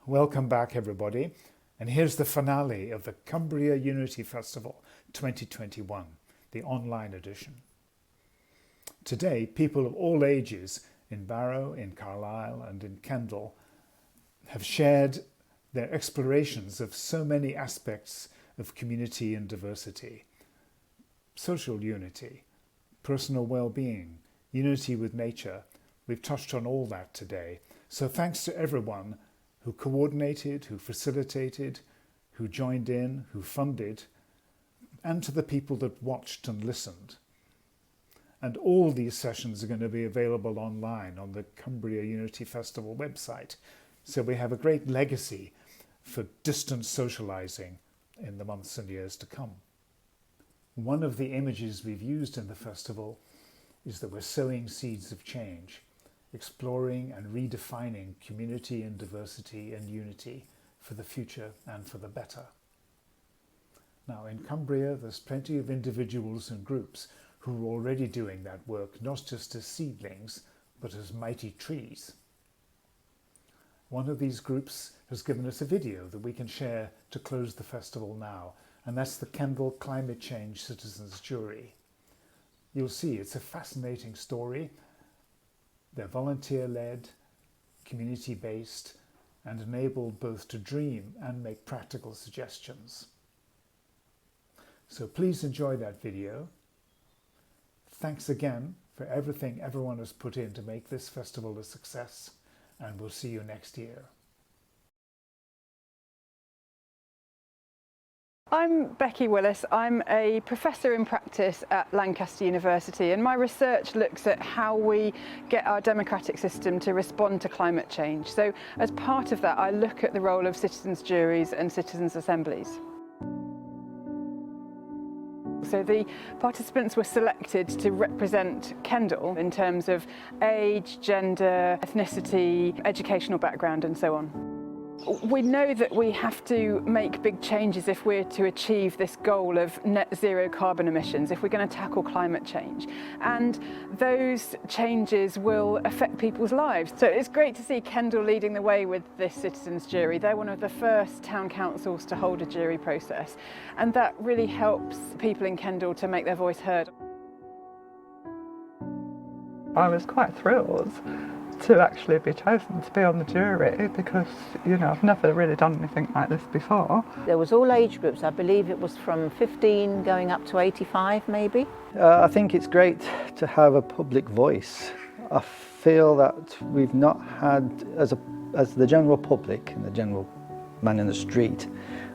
Welcome back, everybody, and here's the finale of the Cumbria Unity Festival 2021, the online edition. Today, people of all ages in Barrow, in Carlisle and in Kendal have shared their explorations of so many aspects of community and diversity: social unity, personal well-being, unity with nature. We've touched on all that today. So thanks to everyone who coordinated, who facilitated, who joined in, who funded, and to the people that watched and listened. And all these sessions are going to be available online on the Cumbria Unity Festival website. So we have a great legacy for distance socialising in the months and years to come. One of the images we've used in the festival is that we're sowing seeds of change, exploring and redefining community and diversity and unity for the future and for the better. Now, in Cumbria, there's plenty of individuals and groups who are already doing that work, not just as seedlings, but as mighty trees. One of these groups has given us a video that we can share to close the festival now, and that's the Kendal Climate Change Citizens Jury. You'll see it's a fascinating story. They're volunteer-led, community-based, and enabled both to dream and make practical suggestions. So please enjoy that video. Thanks again for everything everyone has put in to make this festival a success, and we'll see you next year. I'm Becky Willis. I'm a professor in practice at Lancaster University, and my research looks at how we get our democratic system to respond to climate change. So as part of that, I look at the role of citizens' juries and citizens' assemblies. So the participants were selected to represent Kendal in terms of age, gender, ethnicity, educational background and so on. We know that we have to make big changes if we're to achieve this goal of net zero carbon emissions, if we're going to tackle climate change. And those changes will affect people's lives. So it's great to see Kendal leading the way with this citizens' jury. They're one of the first town councils to hold a jury process. And that really helps people in Kendal to make their voice heard. I was quite thrilled to actually be chosen to be on the jury because, you know, I've never really done anything like this before. There was all age groups. I believe it was from 15 going up to 85 maybe. I think it's great to have a public voice. I feel that we've not had, as the general public and the general man in the street,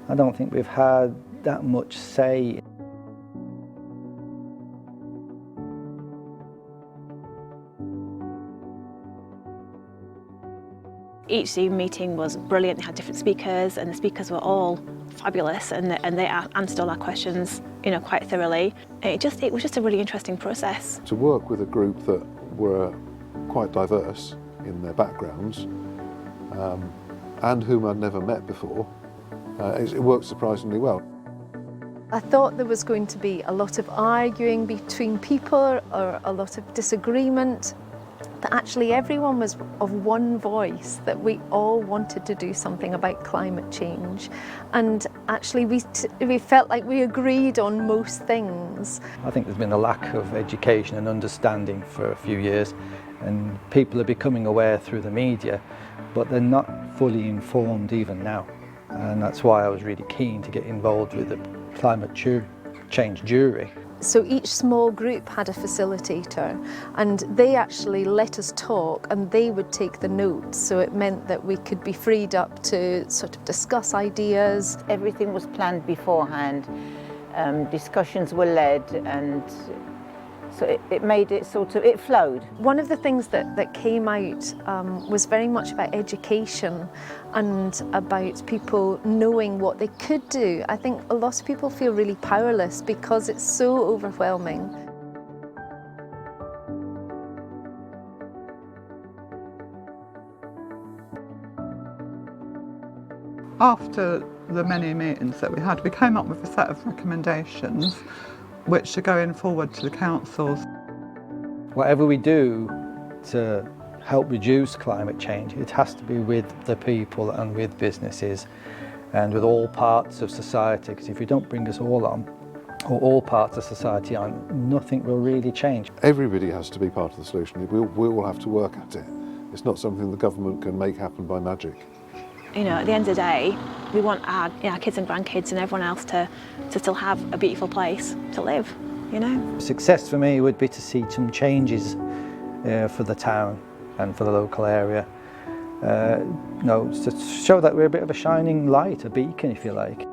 I don't think we've had that much say. Each Zoom meeting was brilliant. They had different speakers, and the speakers were all fabulous, and they answered all our questions, you know, quite thoroughly. It was just a really interesting process. To work with a group that were quite diverse in their backgrounds, and whom I'd never met before, it worked surprisingly well. I thought there was going to be a lot of arguing between people or a lot of disagreement. But actually everyone was of one voice, that we all wanted to do something about climate change. And actually we felt like we agreed on most things. I think there's been a lack of education and understanding for a few years, and people are becoming aware through the media, but they're not fully informed even now. And that's why I was really keen to get involved with the climate change jury. So each small group had a facilitator, and they actually let us talk and they would take the notes, so it meant that we could be freed up to sort of discuss ideas. Everything was planned beforehand, discussions were led, and so it made it it flowed. One of the things that came out was very much about education and about people knowing what they could do. I think a lot of people feel really powerless because it's so overwhelming. After the many meetings that we had, we came up with a set of recommendations which are going forward to the councils. Whatever we do to help reduce climate change, it has to be with the people and with businesses and with all parts of society, because if you don't bring us all on, or all parts of society on, nothing will really change. Everybody has to be part of the solution. We all have to work at it. It's not something the government can make happen by magic. You know, at the end of the day, we want our kids and grandkids and everyone else to still have a beautiful place to live, you know. Success for me would be to see some changes for the town and for the local area. You know, to show that we're a bit of a shining light, a beacon if you like.